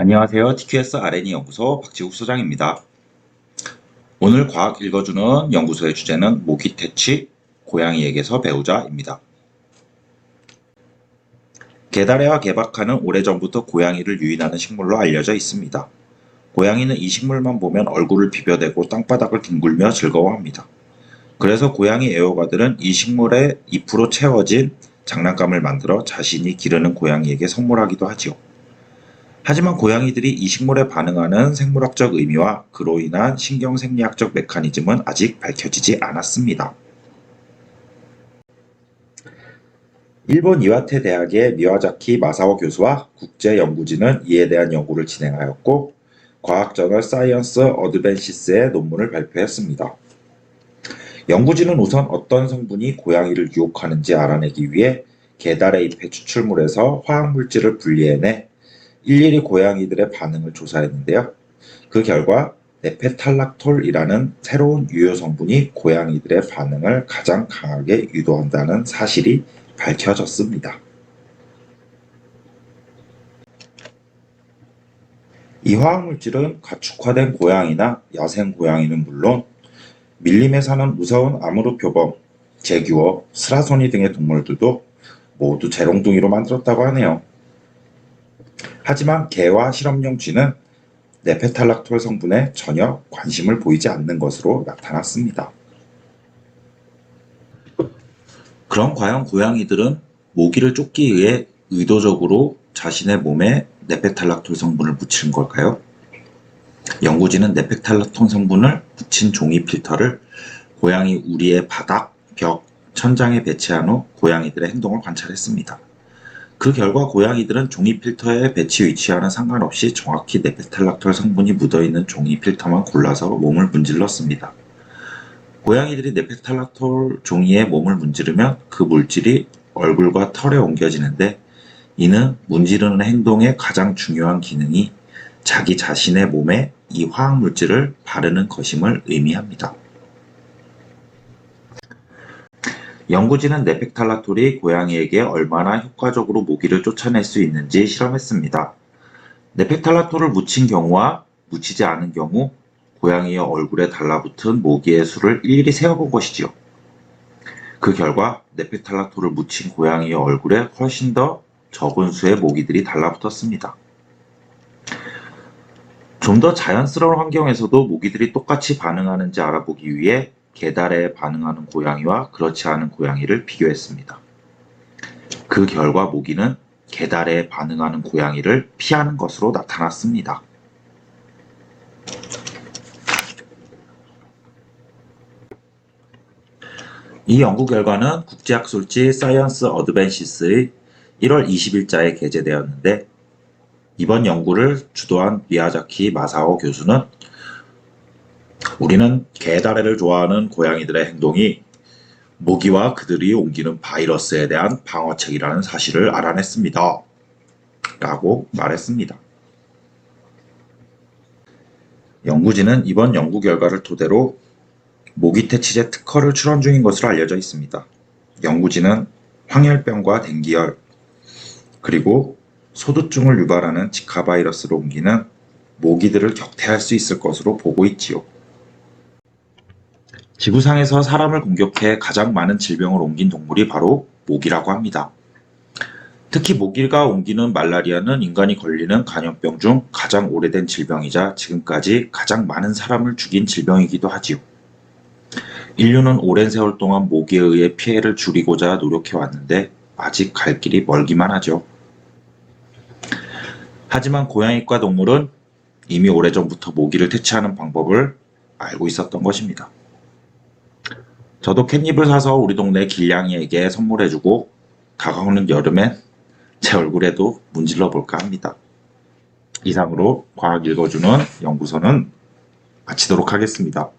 안녕하세요. TQS R&E 연구소 박지국 소장입니다. 오늘 과학 읽어주는 연구소의 주제는 모기 퇴치, 고양이에게서 배우자입니다. 개다래와 개박하는 오래전부터 고양이를 유인하는 식물로 알려져 있습니다. 고양이는 이 식물만 보면 얼굴을 비벼대고 땅바닥을 뒹굴며 즐거워합니다. 그래서 고양이 애호가들은 이 식물의 잎으로 채워진 장난감을 만들어 자신이 기르는 고양이에게 선물하기도 하지요. 하지만 고양이들이 이 식물에 반응하는 생물학적 의미와 그로 인한 신경생리학적 메커니즘은 아직 밝혀지지 않았습니다. 일본 이와테 대학의 미와자키 마사오 교수와 국제연구진은 이에 대한 연구를 진행하였고 과학저널 사이언스 어드밴시스에 논문을 발표했습니다. 연구진은 우선 어떤 성분이 고양이를 유혹하는지 알아내기 위해 개다래 잎의 추출물에서 화학물질을 분리해내 일일이 고양이들의 반응을 조사했는데요. 그 결과 네페탈락톨이라는 새로운 유효 성분이 고양이들의 반응을 가장 강하게 유도한다는 사실이 밝혀졌습니다. 이 화학물질은 가축화된 고양이나 야생 고양이는 물론 밀림에 사는 무서운 아무르표범, 제규어, 스라소니 등의 동물들도 모두 재롱둥이로 만들었다고 하네요. 하지만 개와 실험용 쥐는 네페탈락톨 성분에 전혀 관심을 보이지 않는 것으로 나타났습니다. 그럼 과연 고양이들은 모기를 쫓기 위해 의도적으로 자신의 몸에 네페탈락톨 성분을 묻힌 걸까요? 연구진은 네페탈락톨 성분을 묻힌 종이 필터를 고양이 우리의 바닥, 벽, 천장에 배치한 후 고양이들의 행동을 관찰했습니다. 그 결과 고양이들은 종이 필터의 배치 위치와는 상관없이 정확히 네페탈락톨 성분이 묻어있는 종이 필터만 골라서 몸을 문질렀습니다. 고양이들이 네페탈락톨 종이에 몸을 문지르면 그 물질이 얼굴과 털에 옮겨지는데 이는 문지르는 행동의 가장 중요한 기능이 자기 자신의 몸에 이 화학물질을 바르는 것임을 의미합니다. 연구진은 네페탈락톨이 고양이에게 얼마나 효과적으로 모기를 쫓아낼 수 있는지 실험했습니다. 네페탈락톨을 묻힌 경우와 묻히지 않은 경우 고양이의 얼굴에 달라붙은 모기의 수를 일일이 세어본 것이지요. 그 결과 네페탈락톨을 묻힌 고양이의 얼굴에 훨씬 더 적은 수의 모기들이 달라붙었습니다. 좀 더 자연스러운 환경에서도 모기들이 똑같이 반응하는지 알아보기 위해 개다래에 반응하는 고양이와 그렇지 않은 고양이를 비교했습니다. 그 결과 모기는 개다래에 반응하는 고양이를 피하는 것으로 나타났습니다. 이 연구 결과는 국제학술지 사이언스 어드밴시스의 1월 20일자에 게재되었는데 이번 연구를 주도한 미야자키 마사오 교수는 우리는 개다래를 좋아하는 고양이들의 행동이 모기와 그들이 옮기는 바이러스에 대한 방어책이라는 사실을 알아냈습니다. 라고 말했습니다. 연구진은 이번 연구 결과를 토대로 모기 퇴치제 특허를 출원 중인 것으로 알려져 있습니다. 연구진은 황열병과 댕기열, 그리고 소두증을 유발하는 지카 바이러스로 옮기는 모기들을 격퇴할 수 있을 것으로 보고 있지요. 지구상에서 사람을 공격해 가장 많은 질병을 옮긴 동물이 바로 모기라고 합니다. 특히 모기가 옮기는 말라리아는 인간이 걸리는 감염병 중 가장 오래된 질병이자 지금까지 가장 많은 사람을 죽인 질병이기도 하지요. 인류는 오랜 세월 동안 모기에 의해 피해를 줄이고자 노력해 왔는데 아직 갈 길이 멀기만 하죠. 하지만 고양이과 동물은 이미 오래전부터 모기를 퇴치하는 방법을 알고 있었던 것입니다. 저도 캣닙을 사서 우리 동네 길냥이에게 선물해주고 다가오는 여름엔 제 얼굴에도 문질러 볼까 합니다. 이상으로 과학 읽어주는 연구소는 마치도록 하겠습니다.